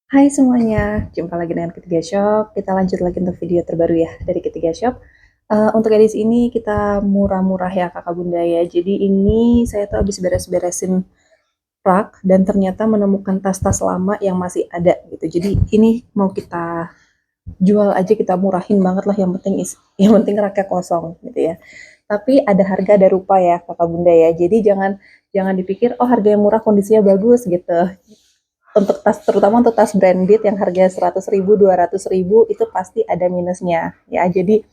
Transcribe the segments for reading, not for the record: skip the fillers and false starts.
Hai semuanya, jumpa lagi dengan Ketiga Shop. Kita lanjut lagi untuk video terbaru ya dari Ketiga Shop. Untuk edisi ini kita murah-murah ya kakak bunda ya. Jadi ini saya tuh habis beres-beresin rak dan ternyata menemukan tas-tas lama yang masih ada gitu. Jadi ini mau kita jual aja, kita murahin banget lah. Yang penting raknya kosong gitu ya. Tapi ada harga ada rupa ya kakak bunda ya. Jadi jangan jangan dipikir oh harga yang murah kondisinya bagus gitu. Untuk tas, terutama untuk tas branded yang harganya 100.000 200.000 itu pasti ada minusnya ya. Jadi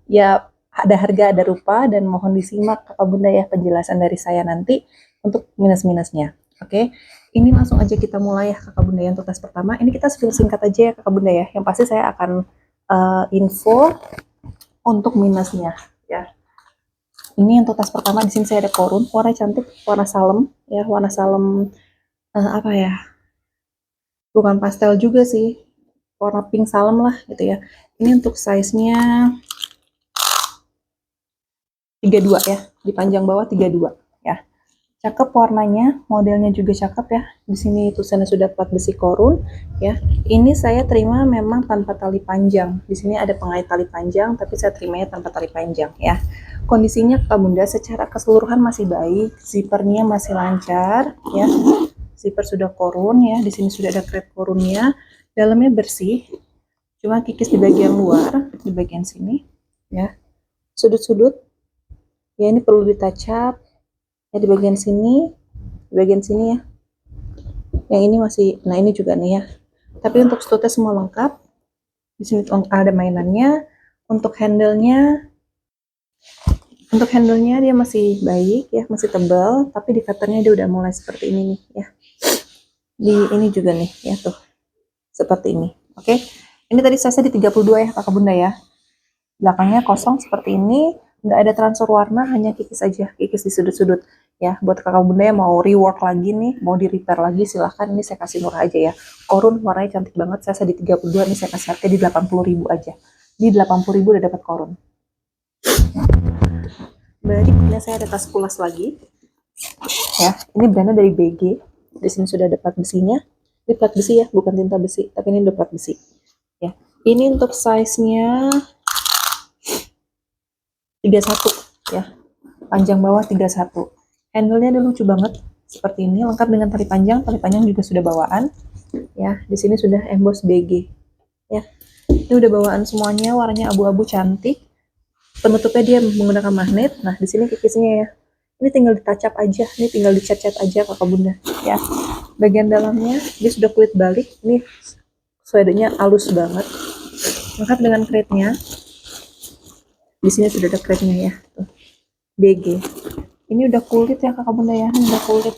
ya ada harga ada rupa, dan mohon disimak kakak bunda ya penjelasan dari saya nanti untuk minus-minusnya. Oke, ini langsung aja kita mulai ya kakak bunda ya. Untuk tas pertama ini kita spill singkat aja ya kakak bunda ya. Yang pasti saya akan info untuk minusnya ya. Ini untuk tas pertama, di sini saya ada korun warna cantik, warna salem ya, warna salem, apa ya, bukan pastel juga sih, warna pink salem lah gitu ya. Ini untuk size-nya 32 ya, di panjang bawah 32 ya. Cakep warnanya, modelnya juga cakep ya. Di sini tulisannya sudah plat besi korun ya. Ini saya terima memang tanpa tali panjang. Di sini ada pengait tali panjang, tapi saya terimanya tanpa tali panjang ya. Kondisinya Kak Bunda secara keseluruhan masih baik, zippernya masih lancar ya. Zipper sudah korun ya, di sini sudah ada krep korunnya. Dalamnya bersih, cuma kikis di bagian luar, di bagian sini ya. Sudut-sudut ya ini perlu ditacap ya, di bagian sini, di bagian sini ya. Yang ini masih, nah ini juga nih ya. Tapi untuk stutnya semua lengkap. Di sini ada mainannya. Untuk handle-nya dia masih baik ya, masih tebal, tapi di cutternya dia udah mulai seperti ini nih ya. Di ini juga nih ya tuh, seperti ini. Oke. Ini tadi saya di 32 ya kakak bunda ya. Belakangnya kosong seperti ini, nggak ada transfer warna, hanya kikis aja, kikis di sudut-sudut ya. Buat kakak bunda yang mau rework lagi nih, mau di repair lagi, silahkan. Ini saya kasih murah aja ya. Korun warnanya cantik banget, saya di 32, ini saya kasih harga di 80.000 aja. Di 80.000 udah dapat korun. Berikutnya saya ada tas pulas lagi ya. Ini brandnya dari BG. Di sini sudah ada plat besinya. Ini plat besi ya, bukan tinta besi, tapi ini udah plat besi ya. Ini untuk size-nya 31 ya, panjang bawah 31. Handle-nya dia lucu banget seperti ini, lengkap dengan tali panjang juga sudah bawaan ya. Di sini sudah emboss BG ya. Ini udah bawaan semuanya, warnanya abu-abu cantik. Penutupnya dia menggunakan magnet. Nah di sini kikisnya ya, ini tinggal ditacap aja, ini tinggal dicat-cat aja kakak bunda ya. Bagian dalamnya dia sudah kulit balik, ini suedenya halus banget, lengkap dengan kretnya. Di sini sudah ada kretnya ya tuh. BG. Ini udah kulit ya kakak bunda ya, ini udah kulit.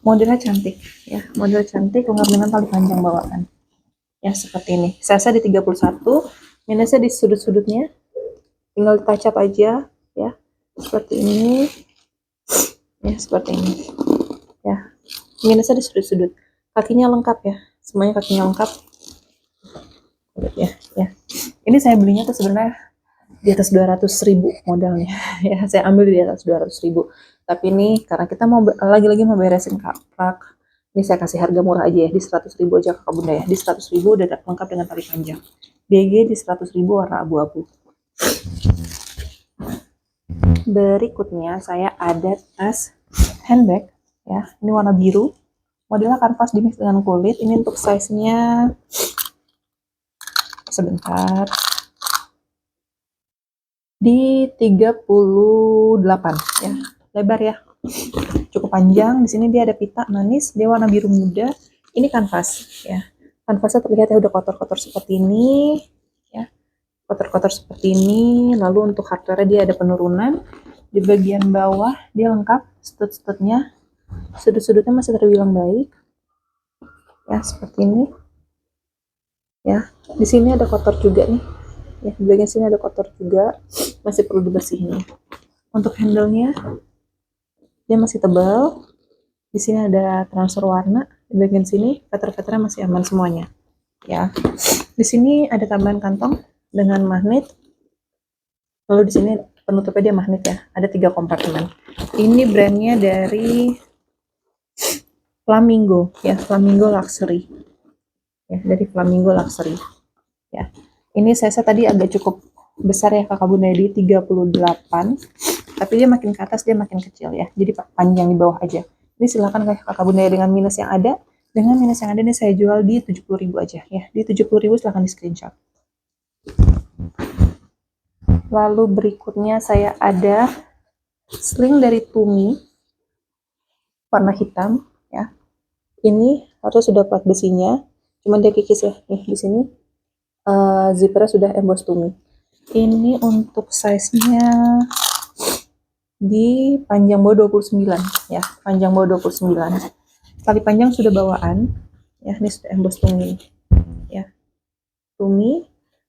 Modelnya cantik ya, model cantik, lengkap dengan tali panjang bawaan ya, seperti ini. Saya di 31, minusnya di sudut-sudutnya, tinggal ditacap aja ya, seperti ini ya, seperti ini ya. Minusnya di sudut-sudut, kakinya lengkap ya, semuanya kakinya lengkap ya. Ya, ini saya belinya tuh sebenarnya di atas 200.000 modalnya ya, saya ambil di atas 200.000, tapi ini karena kita mau lagi-lagi mau beresin kaprak, ini saya kasih harga murah aja ya, di 100.000 aja kakak bunda ya. Di 100.000 udah lengkap dengan tali panjang. BG di 100.000 warna abu-abu. Berikutnya saya ada tas handbag ya, ini warna biru, modelnya kanvas dimix dengan kulit. Ini untuk size-nya sebentar, di 38 ya, lebar ya, cukup panjang. Di sini dia ada pita manis, dia warna biru muda. Ini kanvas ya, kanvasnya terlihat ya udah kotor-kotor seperti ini ya, kotor-kotor seperti ini. Lalu untuk hardware dia ada penurunan. Di bagian bawah dia lengkap, stud-studnya, sudut-sudutnya masih terbilang baik ya, seperti ini ya. Di sini ada kotor juga nih ya, di bagian sini ada kotor juga, masih perlu dibersihin. Untuk handle-nya dia masih tebal. Di sini ada transfer warna, di bagian sini veter-veternya masih aman semuanya ya. Di sini ada tambahan kantong dengan magnet. Lalu di sini penutupnya dia magnet ya, ada 3 kompartemen. Ini brandnya dari Flamingo ya, Flamingo Luxury ya, dari Flamingo Luxury ya. Ini size tadi agak cukup besar ya kakak bunda, di 38, tapi dia makin ke atas dia makin kecil ya, jadi panjang di bawah aja. Ini silakan kakak bunda dengan minus yang ada. Dengan minus yang ada ini saya jual di 70.000 aja ya, di 70.000 silahkan di screenshot. Lalu berikutnya saya ada sling dari Tumi warna hitam ya. Ini harus sudah plat besinya, cuman dia kikis ya. Nih di sini zippernya sudah emboss Tumi. Ini untuk size-nya di panjang bawah 29 ya, panjang bawah 29. Tali panjang sudah bawaan ya, ini sudah emboss Tumi ya. Tumi,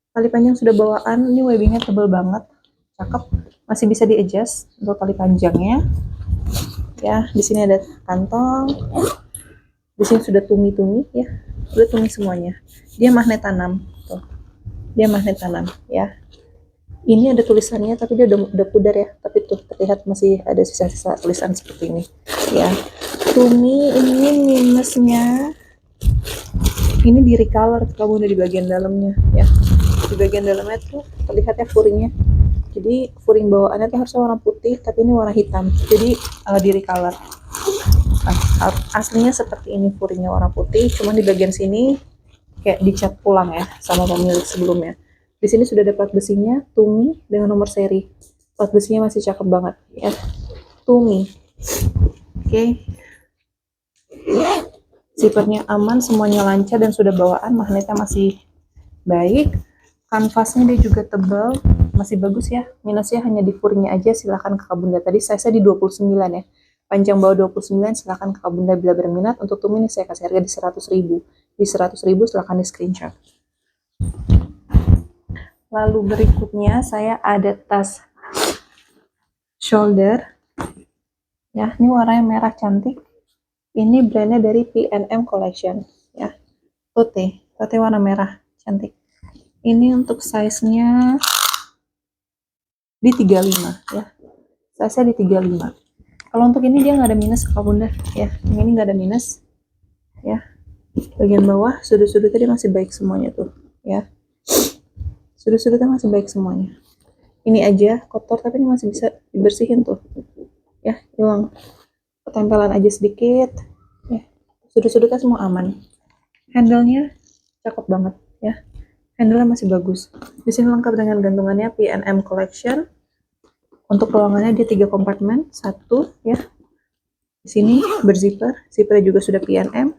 tali panjang sudah bawaan, ini webbingnya tebal banget, cakep, masih bisa di adjust untuk tali panjangnya ya. Di sini ada kantong, di sini sudah Tumi ya, sudah Tumi semuanya. Dia magnet tanam tuh, dia magnet tanam ya. Ini ada tulisannya tapi dia udah pudar ya, tapi tuh terlihat masih ada sisa-sisa tulisan seperti ini ya. Tumi ini minusnya ini di recolor kamu udah di bagian dalamnya ya, di bagian dalamnya tuh terlihatnya furingnya, jadi furing bawaannya tuh harusnya warna putih tapi ini warna hitam, jadi di recolor. Aslinya seperti ini, furingnya warna putih, cuman di bagian sini kayak dicat pulang ya sama pemilik sebelumnya. Di sini sudah ada plat besinya, Tumi dengan nomor seri. Plat besinya masih cakep banget ya, Tumi. Oke. Zippernya aman, semuanya lancar dan sudah bawaan, magnetnya masih baik. Kanvasnya dia juga tebal, masih bagus ya. Minusnya hanya di furingnya aja, silahkan kakak bunda. Tadi size-nya di 29 ya. Panjang bawah 29, silahkan kakak bunda bila berminat. Untuk Tumi ini saya kasih harga di 100.000. Di 100.000 silahkan di screenshot. Lalu berikutnya saya ada tas shoulder ya, ini warnanya merah cantik. Ini brandnya dari P&M Collection ya, tote warna merah cantik. Ini untuk size-nya di 35 ya, size-nya di 35. Kalau untuk ini dia nggak ada minus kakak bunda ya, ini nggak ada minus ya. Bagian bawah sudut-sudutnya masih baik semuanya tuh ya, sudut-sudutnya masih baik semuanya. Ini aja kotor tapi ini masih bisa dibersihin tuh ya, hilang ketempelan aja sedikit ya. Sudut-sudutnya semua aman. Handle-nya cakep banget ya, handle-nya masih bagus. Di sini lengkap dengan gantungannya P&M Collection. Untuk ruangannya dia 3 kompartemen, satu ya. Di sini berzipper, zippernya juga sudah P&M.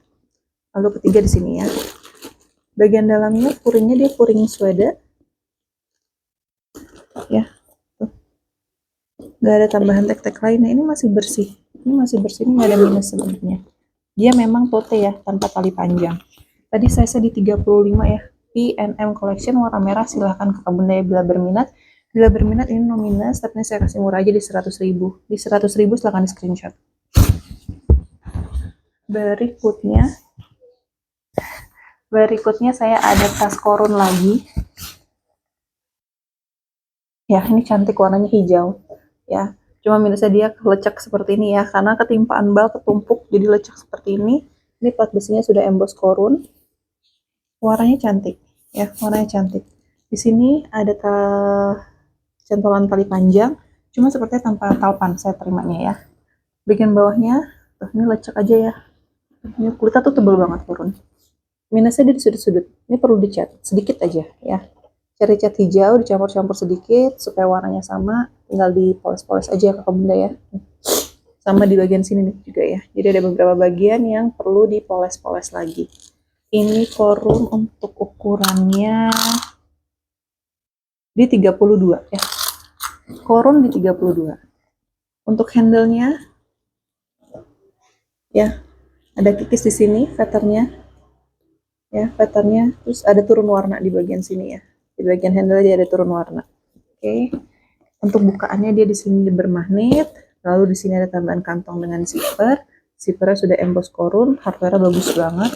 Lalu ketiga di sini ya. Bagian dalamnya furingnya dia furing suede ya, tuh. Gak ada tambahan tek-tek lainnya. Ini masih bersih, ini masih bersih, ini nggak ada minus sebenarnya. Dia memang tote ya, tanpa tali panjang. Tadi size di 35 ya, P&M Collection warna merah. Silahkan kakak bunda ya bila berminat. Bila berminat ini no minus, tapi ini saya kasih murah aja di 100.000. Di 100.000 silahkan di screenshot. Berikutnya saya ada tas korun lagi ya. Ini cantik, warnanya hijau ya, cuma minusnya dia lecek seperti ini ya, karena ketimpaan bal ketumpuk jadi lecek seperti ini. Ini plat besinya sudah emboss korun, warnanya cantik ya, warnanya cantik. Di sini ada centolan tali panjang, cuma sepertinya tanpa talpan saya terimanya ya. Bagian bawahnya tuh, ini lecek aja ya, ini kulitnya tuh tebal banget korun. Minusnya di sudut-sudut, ini perlu dicat sedikit aja ya, cari cat hijau dicampur-campur sedikit supaya warnanya sama, tinggal dipoles-poles aja kakak bunda ya. Sama di bagian sini nih juga ya, jadi ada beberapa bagian yang perlu dipoles-poles lagi. Ini korun untuk ukurannya di 32 ya, korun di 32. Untuk handle-nya ya, ada kikis di sini patternnya ya, patternnya. Terus ada turun warna di bagian sini ya, di bagian handle dia ada turun warna. Oke. Untuk bukaannya dia di sini bermagnet, lalu di sini ada tambahan kantong dengan zipper. Zippernya sudah emboss korun, hardware bagus banget.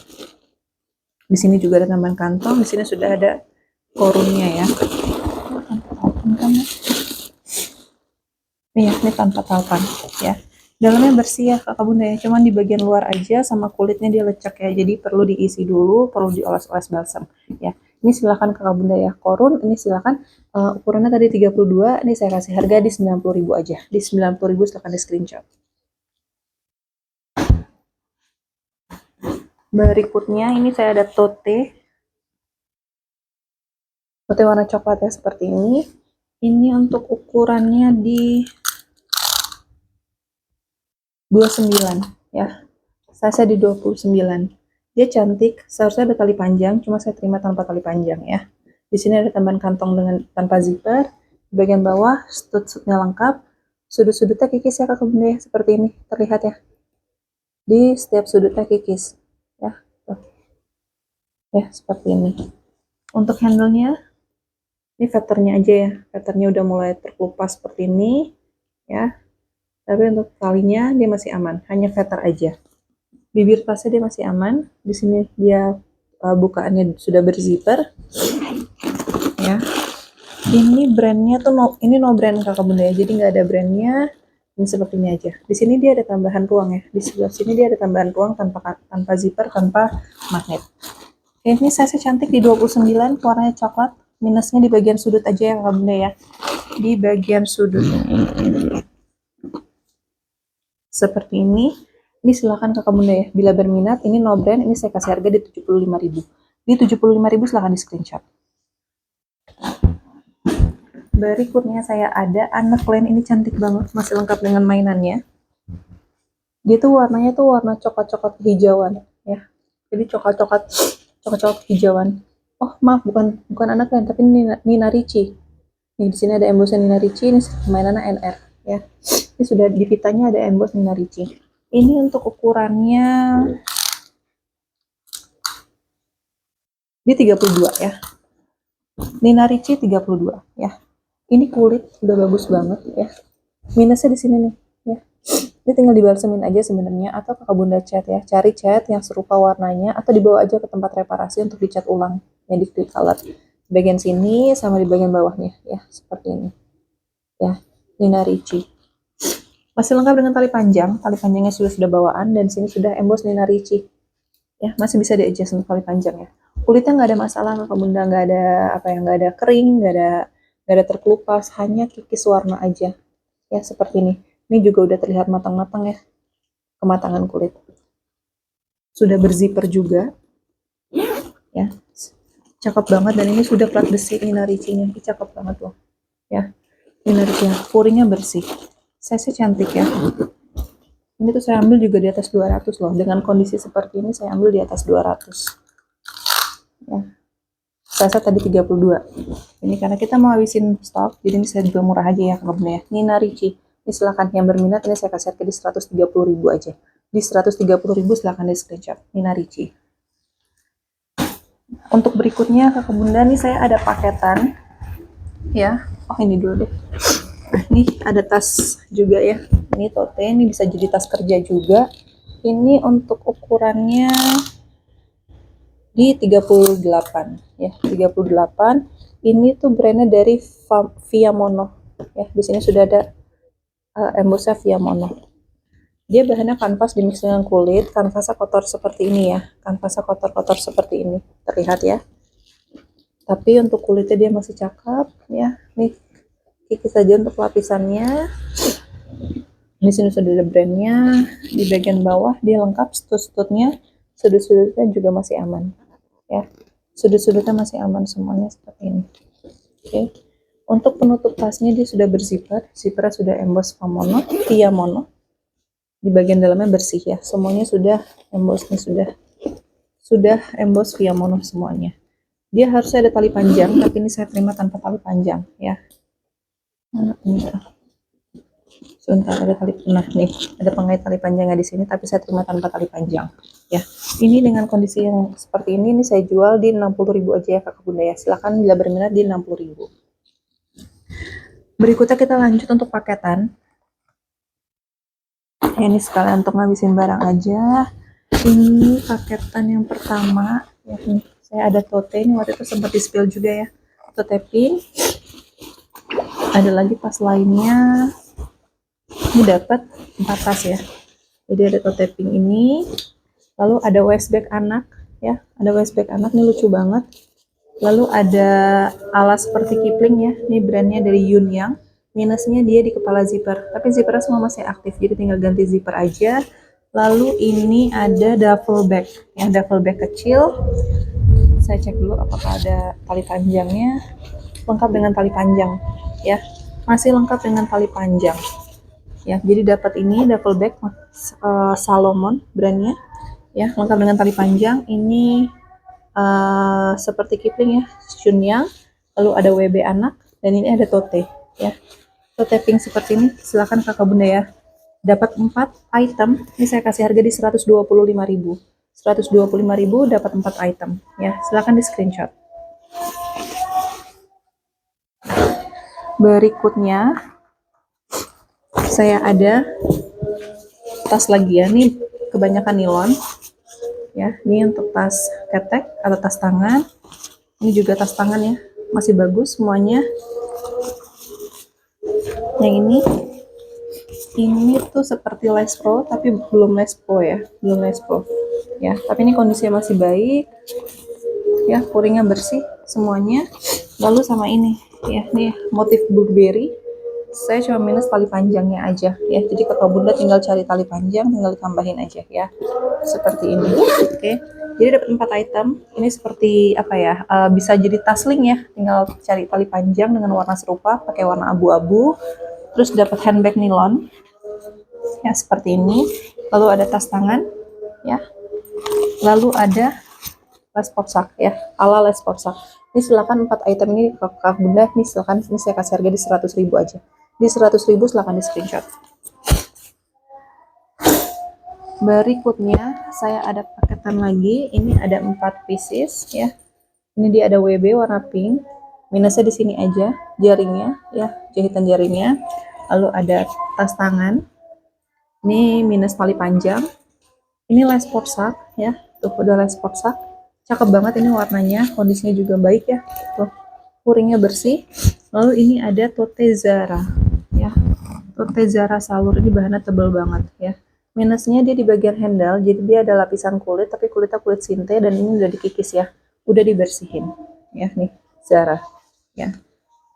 Di sini juga ada tambahan kantong, di sini sudah ada korunnya ya. Ini tanpa talpan ya. Dalamnya bersih ya kakak bunda ya, cuman di bagian luar aja sama kulitnya dia lecek ya, jadi perlu diisi dulu, perlu dioles-oles balsam ya. Ini silakan kakak bunda ya. Korun ini silakan, ukurannya tadi 32, ini saya kasih harga di 90.000 aja. Di 90.000 silakan di screenshot. Berikutnya ini saya ada tote warna coklat ya, seperti ini. Ini untuk ukurannya di 29 ya. Saya di 29. Dia cantik, seharusnya ada tali panjang, cuma saya terima tanpa tali panjang ya. Di sini ada tambahan kantong dengan tanpa zipper. Di bagian bawah stud-studnya lengkap. Sudut-sudutnya kikis ya kakak bunda ya, seperti ini terlihat ya. Di setiap sudutnya kikis ya. Ya, seperti ini. Untuk handle-nya ini veternya aja ya. Veternya udah mulai terkelupas seperti ini ya. Tapi untuk talinya dia masih aman, hanya veter aja. Bibir tasnya dia masih aman. Di sini dia bukaannya sudah berzipper ya. Ini brandnya tuh ini no brand kakak bunda ya, jadi nggak ada brandnya. Ini seperti ini aja. Di sini dia ada tambahan ruang ya, di sebelah sini dia ada tambahan ruang tanpa zipper, tanpa magnet. Ini size cantik di 29, warnanya coklat. Minusnya di bagian sudut aja ya kakak bunda ya, di bagian sudut seperti ini. Ini silakan kakak bunda ya, bila berminat. Ini no brand, ini saya kasih harga di 75.000. Di 75.000 silakan di screenshot. Berikutnya saya ada anak lain, ini cantik banget, masih lengkap dengan mainannya. Dia tuh warnanya tuh warna coklat-coklat hijauan ya. Jadi coklat-coklat hijauan. Oh maaf, bukan anak lain, tapi Nina Ricci. Nih di sini ada embosnya Nina Ricci, ini mainannya NR ya. Ini sudah di vitanya ada embos Nina Ricci. Ini untuk ukurannya di 32 ya. Nina Ricci 32 ya. Ini kulit udah bagus banget ya. Minusnya di sini nih ya. Ini tinggal dibalsemin aja sebenarnya, atau kakak bunda cat ya. Cari cat yang serupa warnanya atau dibawa aja ke tempat reparasi untuk dicat ulang ya, di clear color. Di bagian sini sama di bagian bawahnya ya, seperti ini. Ya, Nina Ricci. Masih lengkap dengan tali panjang. Tali panjangnya sudah bawaan, dan sini sudah emboss Nina Ricci. Ya, masih bisa di-adjust untuk tali panjang ya. Kulitnya nggak ada masalah kakak bunda, nggak ada apa yang, nggak ada kering, nggak ada terkelupas, hanya kikis warna aja ya, seperti ini. Ini juga udah terlihat matang-matang ya, kematangan kulit. Sudah berzipper juga ya, cakep banget. Dan ini sudah plat besi Nina Ricci-nya, cakep banget loh ya. Nina Ricci puringnya bersih, size cantik ya. Ini tuh saya ambil juga di atas 200 loh, dengan kondisi seperti ini saya ambil di atas 200 ya. Saya tadi 32. Ini karena kita mau habisin stok, jadi ini saya jual murah aja ya kakak bunda ya. Nina Ricci. Ini silakan yang berminat, ini saya kasih harga di 130.000 aja. Di 130.000 silakan di screenshot. Nina Ricci. Untuk berikutnya kakak bunda, nih saya ada paketan ya. Oh ini dulu deh. Ini ada tas juga ya. Ini tote, ini bisa jadi tas kerja juga. Ini untuk ukurannya di 38 ya, 38. Ini tuh brandnya dari Viamono ya. Di sini sudah ada embosnya Viamono. Dia bahannya kanvas dimix dengan kulit. Kanvasnya kotor seperti ini ya, kanvasnya kotor-kotor seperti ini terlihat ya, tapi untuk kulitnya dia masih cakep ya. Nih kikis saja untuk lapisannya. Di sini sudah ada brandnya. Di bagian bawah dia lengkap stud-studnya, sudut-sudutnya juga masih aman ya, sudut-sudutnya masih aman semuanya seperti ini. Oke. Untuk penutup tasnya dia sudah berzipper, zippernya sudah emboss Viamono. Di bagian dalamnya bersih ya, semuanya sudah embossnya sudah emboss Viamono semuanya. Dia harusnya ada tali panjang, tapi ini saya terima tanpa tali panjang ya. Ini sebentar, ada tali, nah nih ada pengait tali panjangnya di sini, tapi saya terima tanpa tali panjang ya. Ini dengan kondisi yang seperti ini saya jual di 60.000 aja ya kakak bunda ya. Silahkan bila berminat di 60.000. Berikutnya kita lanjut untuk paketan ya. Ini sekalian untuk ngabisin barang aja. Ini paketan yang pertama ya. Nih saya ada tote, ini waktu itu sempat di spill juga ya, tote pink. Ada lagi tas lainnya Ini dapat 4 tas ya. Jadi ada tote pink ini, lalu ada waist bag anak ya, ada waist bag anak, ini lucu banget. Lalu ada alas seperti Kipling ya, ini brandnya dari Yunyang. Minusnya dia di kepala zipper, tapi zippernya semua masih aktif, jadi tinggal ganti zipper aja. Lalu ini ada duffel bag ya, duffel bag kecil. Saya cek dulu apakah ada tali panjangnya. Lengkap dengan tali panjang ya, masih lengkap dengan tali panjang ya. Jadi dapat ini duffel bag Salomon brandnya ya, lengkap dengan tali panjang. Ini seperti Kipling ya, Yunyang. Lalu ada WB anak, dan ini ada tote ya, tote pink seperti ini. Silahkan kakak bunda ya, dapat 4 item. Ini saya kasih harga di 125.000. 125.000 dapat 4 item ya, silahkan di screenshot. Berikutnya saya ada tas lagi ya, ini kebanyakan nilon ya. Ini untuk tas ketek atau tas tangan. Ini juga tas tangan ya, masih bagus semuanya. Yang ini tuh seperti Les Pro tapi belum Les Pro ya, belum Les Pro ya, tapi ini kondisinya masih baik ya, puringnya bersih semuanya. Lalu sama ini ya, nih motif blueberry. Saya cuma minus tali panjangnya aja ya, jadi kakak bunda tinggal cari tali panjang, tinggal ditambahin aja ya, seperti ini. Oke, jadi dapat 4 item. Ini seperti apa ya, bisa jadi tas sling ya, tinggal cari tali panjang dengan warna serupa, pakai warna abu-abu. Terus dapat handbag nilon ya, seperti ini. Lalu ada tas tangan ya, lalu ada les porsak ya, ala les porsak. Ini silakan 4 item ini kakak bunda, ini silakan, ini saya kasih harga di 100.000 aja. Di 100.000 silakan di screenshot. Berikutnya saya ada paketan lagi. Ini ada 4 pieces ya. Ini dia ada WB warna pink. Minusnya di sini aja, jaringnya ya, jahitan jaringnya. Lalu ada tas tangan. Ini minus tali panjang. Ini les porsak ya. Tuh udah les porsak. Cakep banget ini warnanya, kondisinya juga baik ya. Tuh, puringnya bersih. Lalu ini ada tote Zara ya. Tote Zara Salur, ini bahannya tebal banget ya. Minusnya dia di bagian handle, jadi dia ada lapisan kulit, tapi kulitnya kulit sinte, dan ini udah dikikis ya, udah dibersihin ya. Nih Zara ya.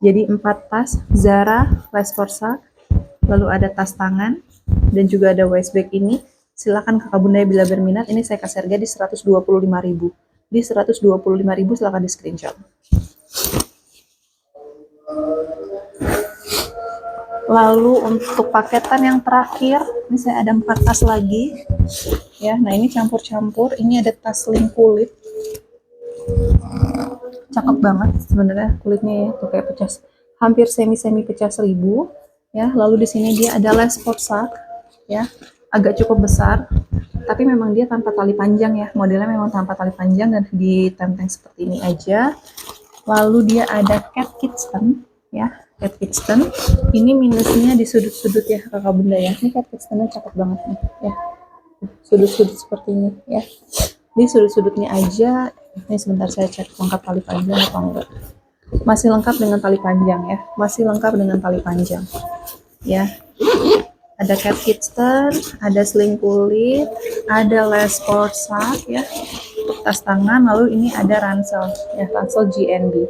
Jadi 4 tas Zara les porsak, lalu ada tas tangan, dan juga ada waist bag ini. Silakan kakak bunda bila berminat. Ini saya kasih harga di 125.000. Di 125.000 silakan di screenshot. Lalu untuk paketan yang terakhir, ini saya ada 4 tas lagi ya. Nah ini campur-campur, ini ada tas sling kulit, cakep banget sebenarnya kulitnya ya, tuh kayak pecah, hampir semi pecah 1000 ya. Lalu di sini dia ada les porsak ya, agak cukup besar, tapi memang dia tanpa tali panjang ya, modelnya memang tanpa tali panjang dan ditenteng seperti ini aja. Lalu dia ada cat kidston ya, cat kidston. Ini minusnya di sudut-sudut ya kakak bunda ya. Ini cat kidstonnya cakep banget nih ya, sudut-sudut seperti ini ya. Di sudut-sudutnya aja. Ini sebentar saya cek lengkap tali panjang atau enggak. Masih lengkap dengan tali panjang ya, masih lengkap dengan tali panjang ya. Ada cat kidston, ada sling kulit, ada les porsak ya, tas tangan. Lalu ini ada ransel ya, ransel GNB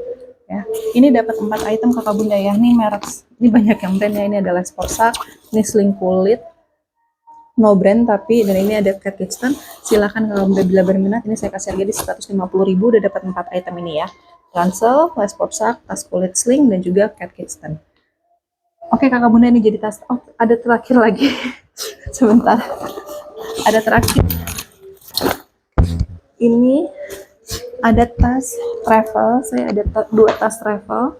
ya. Ini dapat 4 item kakak bunda ya. Ini merek, ini banyak yang brand ya. Ini ada les porsak, ini sling kulit, no brand tapi, dan ini ada cat kidston. Silahkan kalau bunda bila berminat. Ini saya kasih harga di 150.000, udah dapat 4 item ini ya, ransel, les porsak, tas kulit, sling, dan juga cat kidston. Oke kakak bunda, ini jadi tas. Oh ada terakhir lagi sebentar, ada terakhir. Ini ada tas travel, saya ada 2 tas travel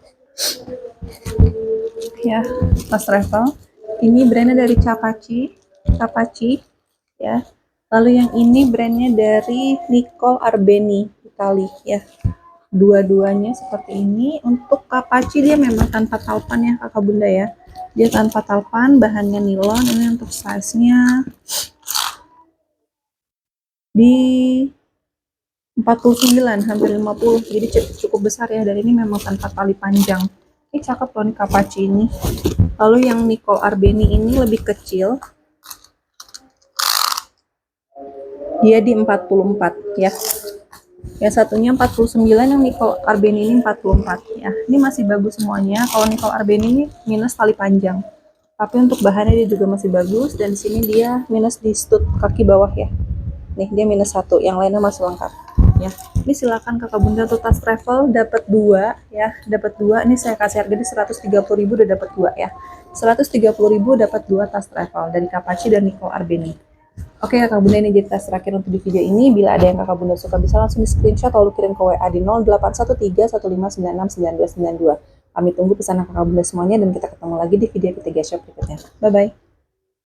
ya, tas travel. Ini brandnya dari Capaci ya. Lalu yang ini brandnya dari Nicole Arbeni Itali ya. Dua-duanya seperti ini. Untuk Capaci dia memang tanpa talpan ya kakak bunda ya, dia tanpa talpan, bahannya nilon. Ini untuk size-nya di 49, hampir 50, jadi cukup besar ya. Dan ini memang tanpa tali panjang Ini cakep loh nih Kapachi ini. Lalu yang Nicole Arbeni ini lebih kecil. Dia di 44 ya. Yang satunya 49, yang Nicole Arbeni ini 44 ya. Ini masih bagus semuanya. Kalau Nicole Arbeni ini minus tali panjang. Tapi untuk bahannya dia juga masih bagus, dan di sini dia minus di stud kaki bawah ya. Nih dia minus 1, yang lainnya masih lengkap ya. Ini silakan kakak bunda untuk tas travel dapat 2 ya, dapat 2. Ini saya kasih harga di 130.000 udah dapat 2 ya. 130.000 dapat 2 tas travel dari Kapachi dan Nicole Arbeni. Oke kakak bunda, ini jadi tas terakhir untuk di video ini. Bila ada yang kakak bunda suka bisa langsung di screenshot lalu kirim ke WA di 081315969292. Kami tunggu pesanan kakak bunda semuanya, dan kita ketemu lagi di video ketiga shop berikutnya. Bye bye.